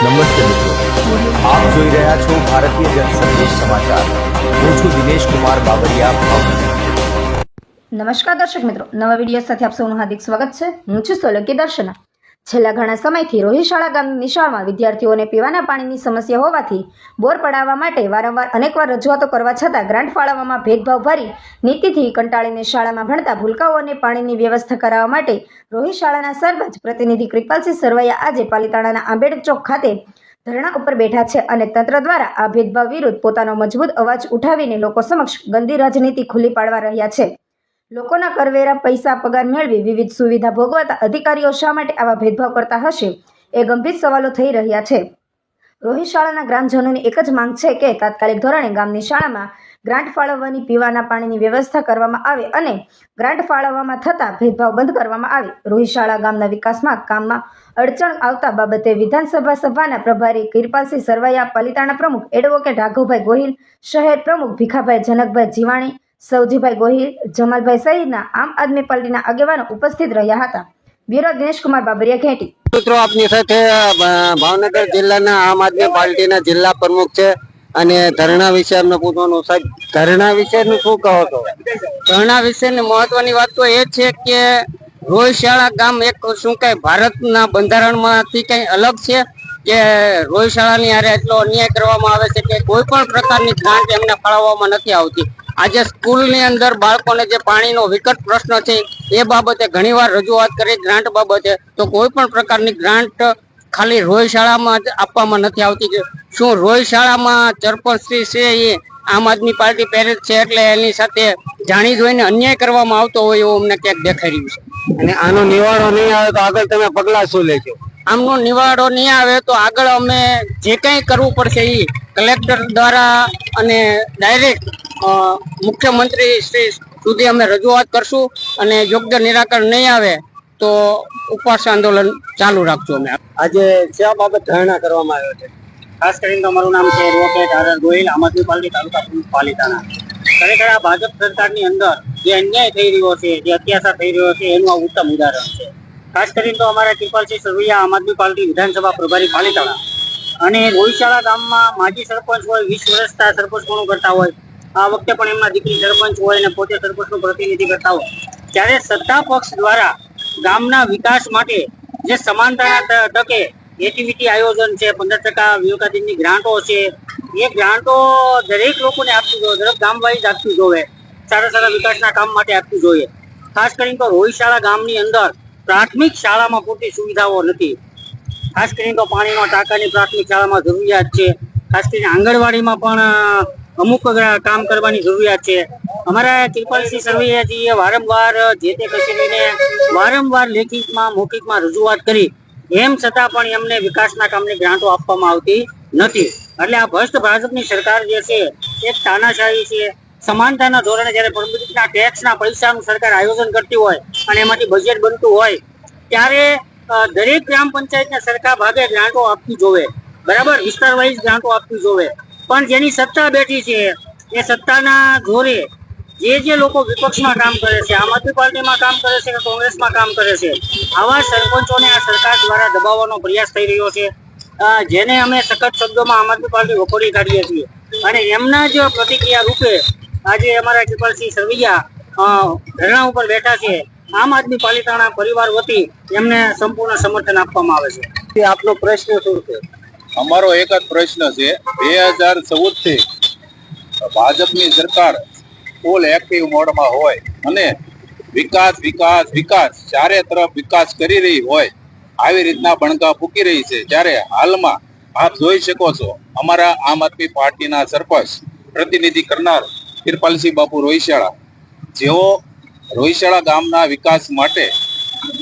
નમસ્તે મિત્રો, આપ જોઈ રહ્યા છો ભારતીય જનસંદેશ સમાચાર. હું છું દિનેશ કુમાર બાબરિયા, ભાવનગર. નમસ્કાર દર્શક મિત્રો, નવા વિડીયો સાથે આપ સૌનું હાર્દિક સ્વાગત છે. હું છું સોલંકી દર્શના. છેલ્લા ઘણા સમયથી રોહિશાળા ગામની નિશાળમાં વિદ્યાર્થીઓને પીવાના પાણીની સમસ્યા હોવાથી બોર પડાવવા માટે વારંવાર અનેકવાર રજૂઆતો કરવા છતાં ગ્રાન્ટ ફાળવવામાં ભેદભાવભરી નીતિથી કંટાળીને શાળામાં ભણતા ભૂલકાઓને પાણીની વ્યવસ્થા કરાવવા માટે રોહિશાળાના સરપંચ પ્રતિનિધિ કૃપાલસિંહ સરવૈયા આજે પાલિતાણાના આંબેડકર ચોક ખાતે ધરણા ઉપર બેઠા છે અને તંત્ર દ્વારા આ ભેદભાવ વિરુદ્ધ પોતાનો મજબૂત અવાજ ઉઠાવીને લોકો સમક્ષ ગંદી રાજનીતિ ખુલ્લી પાડવા રહ્યા છે. લોકોના કરવેરા પૈસા પગાર મેળવી વિવિધ સુવિધા ભોગવતા અધિકારીઓ શા માટે આવા ભેદભાવ કરતા હશે એ ગંભીર સવાલો થઈ રહ્યા છે. રોહિશાળાના ગ્રામજનોની એક જ માંગ છે કે તાત્કાલિક ધોરણે ગામની શાળામાં ગ્રાન્ટ ફાળવવાની પીવાના પાણીની વ્યવસ્થા કરવામાં આવે અને ગ્રાન્ટ ફાળવવામાં થતા ભેદભાવ બંધ કરવામાં આવે. રોહિશાળા ગામના વિકાસમાં કામમાં અડચણ આવતા બાબતે વિધાનસભા સભાના પ્રભારી કૃપાલસિંહ સરવૈયા, પાલિતાણા પ્રમુખ એડવોકેટ રાઘવભાઈ ગોહિલ, શહેર પ્રમુખ ભીખાભાઈ જનકભાઈ જીવાણી, સૌજીભાઈ ગોહિલ, જમાલભાઈ સહિતના આમ આદમી પાર્ટીના આગેવાનો ઉપસ્થિત રહ્યા હતા. બ્યુરો દિનેશ કુમાર બાબરિયા, ઘેટી. મિત્રો, આપની સાથે ભાવનગર જિલ્લાના આમ આદમી પાર્ટીના જિલ્લા પ્રમુખ છે અને ધરણા વિશે અમને પૂછવાનું. સાહેબ, ધરણા વિશેનું શું કહો છો? ધરણા વિશેની મહત્વની વાત તો એ છે કે રોહિશાળા ગામ એક શું કઈ ભારતના બંધારણમાંથી કઈ અલગ છે કે રોહિશાળાની હારે એટલો અન્યાય કરવામાં આવે છે કે કોઈ પણ પ્રકારની ગ્રાન્ટ એમને ફાળવવામાં નથી આવતી. આજે સ્કૂલની અંદર બાળકોને જે પાણીનો વિકટ પ્રશ્ન છે એ બાબતે ઘણીવાર રજૂઆત કરી ગ્રાન્ટ બાબતે, તો કોઈ પણ પ્રકારની ગ્રાન્ટ ખાલી રોહિશાળામાં જ આપવામાં નથી આવતી. શું રોહિશાળામાં સરપંચશ્રી છે એ આમ આદમી પાર્ટી પેરેન્ટ છે એટલે એની સાથે જાણી જોઈને અન્યાય કરવામાં આવતો હોય એવું અમને ક્યાંક દેખાઈ રહ્યું છે. અને આનો નિવાડો નહીં આવે તો આગળ તમે પગલા શું લેજો? આમનો નિવાડો નહીં આવે તો આગળ અમે જે કંઈ કરવું પડશે એ કલેક્ટર દ્વારા અને ડાયરેક્ટ મુખ્યમંત્રી શ્રી સુધી અમે રજૂઆત કરશું અને યોગ્ય નિરાકરણ નહીં આવે તો ઉપવાસ આંદોલન ચાલુ રાખશું. અમે આજે શા બાબત ધરણા કરવામાં આવ્યો છે? ખાસ કરીને અમારું નામ છે એડવોકેટ આર ગોહિલ, આમ આદમી પાર્ટી તાલુકા પ્રમુખ પાલિતાણા. ખરેખર આ ભાજપ સરકારની અંદર જે અન્યાય થઈ રહ્યો છે, જે અત્યાચાર થઈ રહ્યો છે એનું આ ઉત્તમ ઉદાહરણ છે. ખાસ કરીને તો અમારા કૃપાલસિંહ સરવૈયા, આમ આદમી પાર્ટી વિધાનસભા પ્રભારી પાલિતાણા, અને રોહિશાળા ગામમાં માજી સરપંચ હોય, 20 વર્ષથી સરપંચ પણ કરતા હોય, આ વખતે પણ એમના દીકરી સરપંચ હોય અને પોતે સરપંચનું પ્રતિનિધિ કરતા હોય, ત્યારે સત્તા પક્ષ દ્વારા ગામના વિકાસ માટે જે સમાનતાના તકે એક્ટિવિટી આયોજન છે, 15% વિવેકાધીનની ગ્રાન્ટો છે, એ ગ્રાન્ટો દરેક લોકોને આપવી જોઈએ, દરેક ગામ વાઇઝ આપવી જોઈએ, સારા સારા વિકાસના કામ માટે આપવી જોઈએ. ખાસ કરીને તો રોહિશાળા ગામની અંદર પ્રાથમિક શાળામાં પૂરતી સુવિધાઓ નથી. ખાસ કરીને તો પાણીનો ટાંકાની પ્રાથમિક શાળામાં જરૂરિયાત છે. ખાસ કરીને આંગણવાડીમાં પણ અમુક કામ કરવાની જરૂરિયાત છે. અમારા કૃપાલસિંહ સરવૈયાજીએ વારંવાર જે તે કચેરીને વારંવાર લેખિતમાં મૌખિકમાં રજૂઆત કરી, એમ છતાં પણ એમને વિકાસના કામની ગ્રાન્ટો આપવામાં આવતી નથી. એટલે આ ભ્રષ્ટ ભાજપની સરકાર જે છે એક તાનાશાહી છે. સમાનતાના ધોરણે જ્યારે પબ્લિકના ટેક્સના પૈસાનું સરકાર આયોજન કરતી હોય અને એમાંથી બજેટ બનતું હોય ત્યારે દરેક ગ્રામ પંચાયતને સરકાર ભાગે ગ્રાન્ટો આપવી જોવે, બરાબર, વિસ્તાર વાઇઝ ગ્રાન્ટો આપવી જોવે. પણ જેની સત્તા બેઠી છે એ સત્તાના જોરે જે લોકો વિપક્ષમાં કામ કરે છે, આમ આદમી પાર્ટીમાં કામ કરે છે કે કોંગ્રેસમાં કામ કરે છે, આવા સરપંચોને આ સરકાર દ્વારા દબાવવાનો પ્રયાસ થઈ રહ્યો છે, જેને અમે સખત શબ્દોમાં આમ આદમી પાર્ટી વખોડી કાઢીએ છીએ. અને એમના જ પ્રતિક્રિયા રૂપે આજે અમારા કૃપાલસિંહ સરવૈયા ધરણા ઉપર બેઠા છે. આમ આદમી પાલિતાણા પરિવાર વતી એમને સંપૂર્ણ સમર્થન આપવામાં આવે છે. આપનો પ્રશ્ન શું છે? અમારો એક જ પ્રશ્ન છે. 2014 થી ભાજપની સરકાર ફૂલ એક્ટિવ મોડમાં હોય અને વિકાસ વિકાસ વિકાસ ચારે તરફ વિકાસ કરી રહી હોય, આવી રીતના બણકા ફૂકી રહી છે. ત્યારે હાલમાં આપ જોઈ શકો છો, અમારા આમ આદમી પાર્ટીના સરપંચ પ્રતિનિધિ કરનાર કૃપાલસિંહ બાપુ રોહિશાળા, જેઓ રોહિશાળા ગામના વિકાસ માટે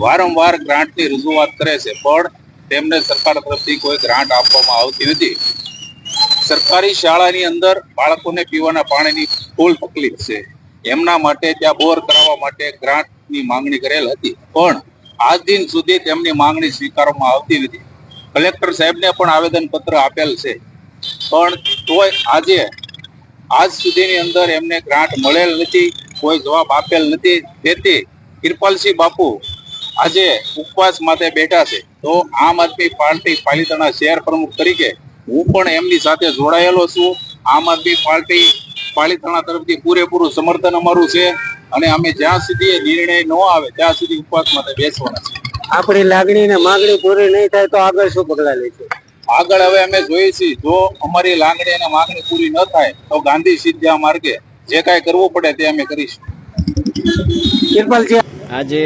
વારંવાર ગ્રાન્ટની રજૂઆત કરે છે, પણ તેમને સરકાર તરફથી કોઈ ગ્રાન્ટ આપવામાં આવતી નથી. સરકારી શાળાની અંદર બાળકોને પીવાના પાણીની ફૂલ તકલીફ છે. એમના માટે ત્યાં બોર કરાવવા માટે ગ્રાન્ટની માંગણી કરેલ હતી, પણ આજ દિન સુધી તેમની માંગણી સ્વીકારવામાં આવતી નથી. કલેક્ટર સાહેબને પણ આવેદન પત્ર આપેલ છે, પણ તોય આજ સુધીની અંદર એમને ગ્રાન્ટ મળેલ નથી, કોઈ જવાબ આપેલ નથી. તેથી કૃપાલસિંહ બાપુ આજે ઉપવાસ માટે બેઠા છે. તો આમ આદમી પાર્ટી પાલિતાણા શહેર પ્રમુખ તરીકે હું પણ એમની સાથે જોડાયેલો છું. આમ આદમી પાર્ટી પાલિતાણા તરફથી પૂરેપૂરું સમર્થન અમારું છે અને અમે જ્યાં સુધી એ નિર્ણય ન આવે ત્યાં સુધી ઉપવાસ માટે બેસવાના છે. આપણી લાગણી ને માંગણી પૂરી નહીં થાય તો આગળ શું પગલા લેશું? આગળ હવે અમે જોઈએ છીએ, જો અમારી લાગણી અને માંગણી પૂરી ન થાય તો ગાંધી સીધા માર્ગે જે કાંઈ કરવું પડે તે અમે કરીશું. કિરપાલજી, આજે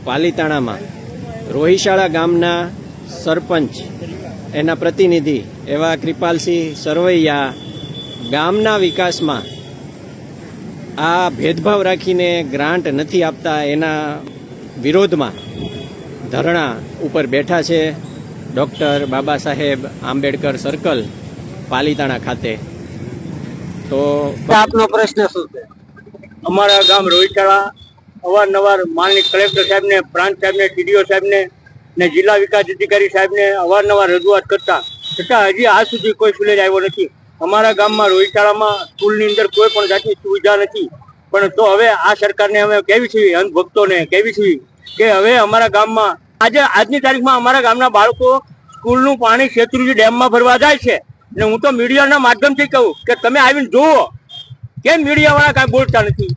પાલિતાણામાં રોહિશાળા ગામના સરપંચ એના પ્રતિનિધિ એવા કૃપાલસિંહ સરવૈયા ગામના વિકાસમાં આ ભેદભાવ રાખીને ગ્રાન્ટ નથી આપતા એના વિરોધમાં ધરણા ઉપર બેઠા છે. ડૉક્ટર બાબા સાહેબ આંબેડકર સર્કલ પાલિતાણા ખાતે. તો આપનો પ્રશ્ન શું છે? અમારા ગામ રોહિશાળા અવારનવાર માનનીય કલેક્ટર સાહેબને, પ્રાંત સાહેબને, ટીડીઓ સાહેબને ને જિલ્લા વિકાસ અધિકારી સાહેબને અવારનવાર રજૂઆત કરતા છતાં હજી આજ સુધી કોઈ સુલેજ આવ્યો નથી. અમારા ગામમાં રોહિશાળામાં સ્કૂલની અંદર કોઈ પણ જાતની સુવિધા નથી. પણ તો હવે આ સરકારને અમે કહેવી છીએ, અંધભક્તોને કહેવી છીએ કે હવે અમારા ગામમાં આજની તારીખમાં અમારા ગામના બાળકો સ્કૂલનું પાણી શેત્રુંજી ડેમમાં ભરવા જાય છે. ને હું તો મીડિયાના માધ્યમથી કહું કે તમે આવીને જુઓ, કેમ મીડિયાવાળા કાંઈ બોલતા નથી?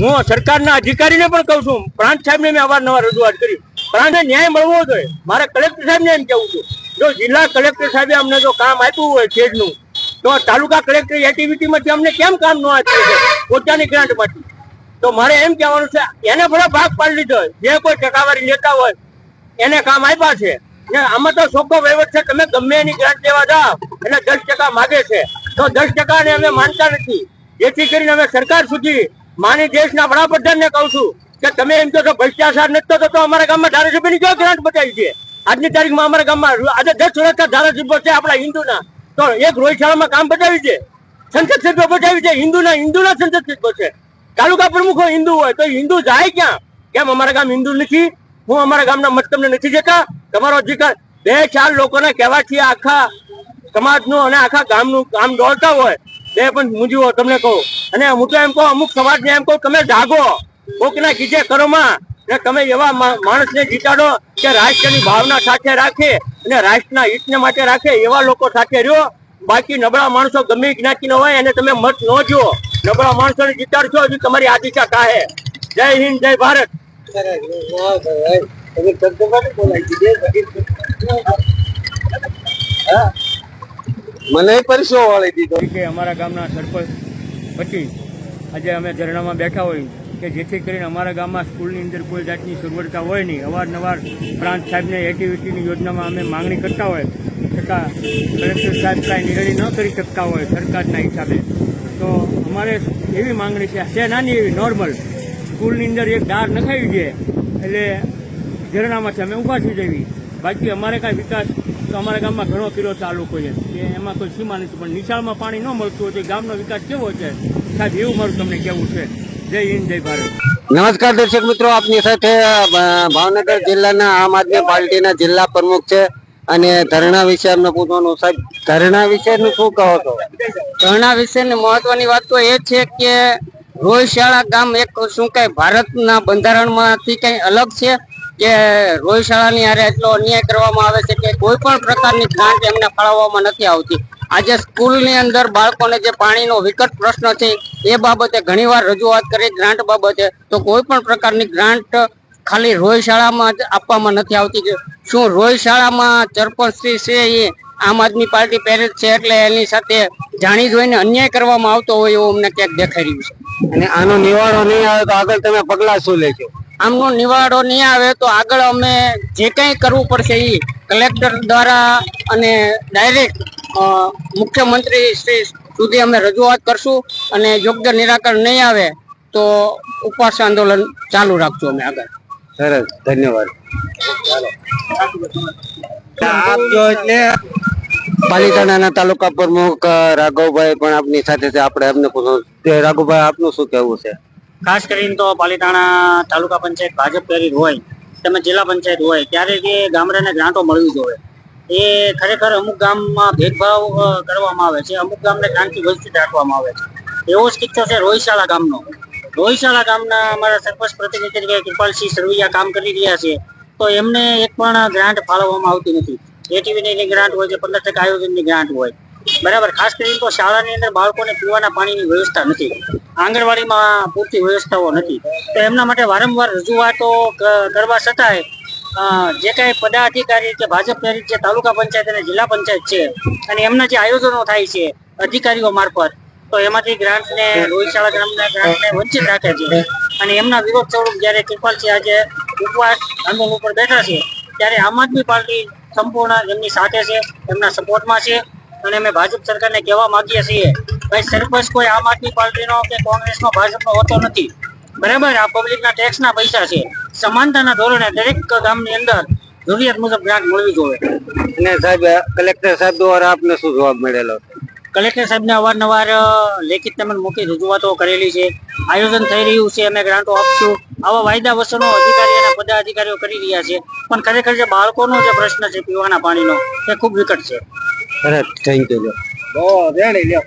હું સરકારના અધિકારીને પણ કહું છું, પ્રાંત સાહેબને મેં અવારનવાર રજૂઆત કરી. પ્રાંતને ન્યાય મળવો જોઈએ. મારે કલેક્ટર સાહેબને એમ કહેવું છું, જો જિલ્લા કલેક્ટર સાહેબે અમને જો કામ આપ્યું હોય શેડનું, તો તાલુકા કલેક્ટર એક્ટિવિટીમાંથી અમને કેમ કામ ન આપ્યું છે પોતાની ગ્રાન્ટમાંથી? તો મારે એમ કહેવાનું છે, એને ભલે ભાગ પાડી લીધો, જે કોઈ ટકાવારી લેતા હોય એને કામ આપ્યા છે. ને આમાં તો ચોખ્ખો વહીવટ છે, તમે ગમે એની ગ્રાન્ટ લેવા જાઓ એટલે 10% માગે છે, તો 10% ને અમે માનતા નથી. જેથી કરીને અમે સરકાર સુધી માની દેશના વડાપ્રધાનને કહું છું કે તમે એમ કહો છો ભ્રષ્ટાચાર નથી થતો, તો અમારા ગામમાં ધારાસભ્યની કયો ગ્રાન્ટ બતાવી છે? આજની તારીખમાં અમારા ગામમાં આજે 10 વર્ષના ધારાસભ્યો છે આપણા હિન્દુના, તો એક રોહિશાળામાં કામ બતાવી છે, સંસદ સભ્યો બતાવી છે, હિન્દુના સંસદ સભ્યો છે, તાલુકા પ્રમુખો હિન્દુ હોય તો હિન્દુ જાય ક્યાં? કેમ અમારા ગામ હિન્દુ નથી? હું અમારા ગામના મત તમને નથી જતા? તમારો અધિકાર 2-4 લોકોને કહેવાથી આખા સમાજનું અને આખા ગામનું કામ દોડતા હોય, બે પણ મૂંઝવો તમને કહું. અને હું તો એમ કહું, અમુક સમાજને એમ કહું, તમે જાગો, કોકના કીધે કરોમાં ને તમે એવા માણસને જીતાડો કે રાષ્ટ્રની ભાવના સાથે રાખે અને રાષ્ટ્રના હિતને માટે રાખે, એવા લોકો સાથે રહ્યો. બાકી નબળા માણસો ગમે જ્ઞાતિનો હોય એને તમે મત ન જુઓ. નબળા માણસોને જીતાડશો હજી તમારી આદિશા કાહે. જય હિન્દ, જય ભારત. મને પરસો વાળી દીધો કે અમારા ગામના સરપંચ પછી આજે અમે ધરણામાં બેઠા હોય કે જેથી કરીને અમારા ગામમાં સ્કૂલની અંદર કોઈ જાતની સગવડતા હોય નહીં. અવારનવાર પ્રાંત સાહેબને એક્ટિવિટીની યોજનામાં અમે માંગણી કરતા હોય છતાં કલેક્ટર સાહેબ કાંઈ નિર્ણય ન કરી શકતા હોય સરકારના હિસાબે, તો અમારે એવી માંગણી છે નાની એવી નોર્મલ, સ્કૂલની અંદર એક ડાર નખાવી દે એટલે ધરણામાંથી અમે ઊભા થઈ જવી. બાકી અમારે કાંઈ વિકાસ તો અમારા ગામમાં ઘણો કર્યો છે આ લોકોએ, કે એમાં કોઈ સીમા નથી. પણ નિશાળમાં પાણી ન મળતું હોય તો ગામનો વિકાસ કેવો છે સાહેબ, એવું મારું તમને કહેવું છે. જય હિન્દ, જય ભારત. નમસ્કાર દર્શક મિત્રો, આપની સાથે ભાવનગર જિલ્લાના આમ આદમી પાર્ટીના જિલ્લા પ્રમુખ છે અને ધરણા વિશે અમને પૂછવાનું. સાહેબ, ધરણા વિશેનું શું કહો છો? ધરણા વિશેની મહત્વની વાત તો એ છે કે રોહિશાળા ગામ એક શું કઈ ભારતના બંધારણમાંથી કઈ અલગ છે કે રોહિશાળાની હારે એટલો અન્યાય કરવામાં આવે છે કે કોઈ પણ પ્રકારની ગ્રાન્ટ એમને ફાળવવામાં નથી આવતી. આજે સ્કૂલની અંદર બાળકોને જે પાણીનો વિકટ પ્રશ્ન છે એ બાબતે ઘણીવાર રજૂઆત કરી ગ્રાન્ટ બાબતે, તો કોઈ પણ પ્રકારની ગ્રાન્ટ ખાલી રોહિશાળામાં જ આપવામાં નથી આવતી. શું રોહિશાળામાં સરપંચશ્રી છે એ આમ આદમી પાર્ટી પ્રેરિત છે એટલે એની સાથે જાણી જોઈને અન્યાય કરવામાં આવતો હોય એવું અમને ક્યાંક દેખાઈ રહ્યું છે. અને આનો નિવાડો નહીં આવે તો આગળ તમે પગલા શું લેશો? આમનો નિવાડો નહીં આવે તો આગળ અમે જે કંઈ કરવું પડશે એ કલેક્ટર દ્વારા અને ડાયરેક્ટ મુખ્યમંત્રી શ્રી સુધી અમે રજૂઆત કરશું અને યોગ્ય નિરાકરણ નહીં આવે તો ઉપવાસ આંદોલન ચાલુ રાખશું અમે આગળ. સરસ, ધન્યવાદ. આપ જો એટલે પાલિતાણાના તાલુકા પ્રમુખ રાઘવભાઈ પણ આપની સાથે છે, આપણે એમને પૂછવું. રાઘવભાઈ, આપનું શું કહેવું છે? ખાસ કરીને તો પાલિતાણા તાલુકા પંચાયત ભાજપ પ્રેરિત હોય, તમે જિલ્લા પંચાયત હોય, ત્યારે જે ગામડાને ગ્રાન્ટો મળવી જોઈએ એ ખરેખર અમુક ગામમાં ભેદભાવ કરવામાં આવે છે, અમુક ગામને ગ્રાન્ટથી વંચિત રાખવામાં આવે છે. એવો જ કિસ્સો છે રોહિશાળા ગામનો. રોહિશાળા ગામના અમારા સરપંચ પ્રતિનિધિ તરીકે કૃપાલસિંહ સરવૈયા કામ કરી રહ્યા છે. તો એમને એક પણ ગ્રાન્ટ ફાળવવામાં આવતી નથી. એટીવીની ગ્રાન્ટ હોય છે, 15% આયોજનની ગ્રાન્ટ હોય. બરાબર. ખાસ કરીને તો શાળાની અંદર બાળકોને પીવાના પાણીની વ્યવસ્થા નથી, આંગણવાડીમાં પૂરતી વ્યવસ્થાઓ નથી. તો એમના માટે વારંવાર રજૂઆતો કરવા છતાંય જે કાંઈ પદાધિકારી કે ભાજપની જે તાલુકા પંચાયત અને જિલ્લા પંચાયત છે અને એમના જે આયોજનો થાય છે અધિકારીઓ મારફત, તો એમાંથી ગ્રાન્ટને રોહિશાળા ગ્રામના ગ્રાન્ટને વંચિત રાખે છે. અને એમના વિરોધ સ્વરૂપ જ્યારે કૃપાલસિંહ આજે ઉપવાસ આંદોલન ઉપર બેઠા છે, ત્યારે આમ આદમી પાર્ટી સંપૂર્ણ એમની સાથે છે, એમના સપોર્ટમાં છે. અને અમે ભાજપ સરકારને કહેવા માંગીએ છીએ, ભાઈ સરપંચ કોઈ આમ આદમી પાર્ટીનો કે કોંગ્રેસનો ભાજપનો હોતો નથી. બરાબર. આ પબ્લિકના ટેક્સના પૈસા છે. સમાનતાના ધોરણે દરેક ગામની અંદર જરૂરિયાત મુજબ ગ્રાન્ટ મળવી જોઈએ. અને સાહેબ કલેક્ટર સાહેબ દ્વારા આપને શું જવાબ મળેલો? કલેક્ટર સાહેબને અવારનવાર લેખિત તેમજ મૌખિક રજૂઆતો કરેલી છે. આયોજન થઈ રહ્યું છે, અમે ગ્રાન્ટો આપશું, આવા વાયદા વચનો અધિકારી અને પદાધિકારીઓ કરી રહ્યા છે. પણ ખરેખર જે બાળકોનો જે પ્રશ્ન છે પીવાના પાણીનો, એ ખૂબ વિકટ છે. સરસ, થેન્ક યુ. રેડી લ્યો.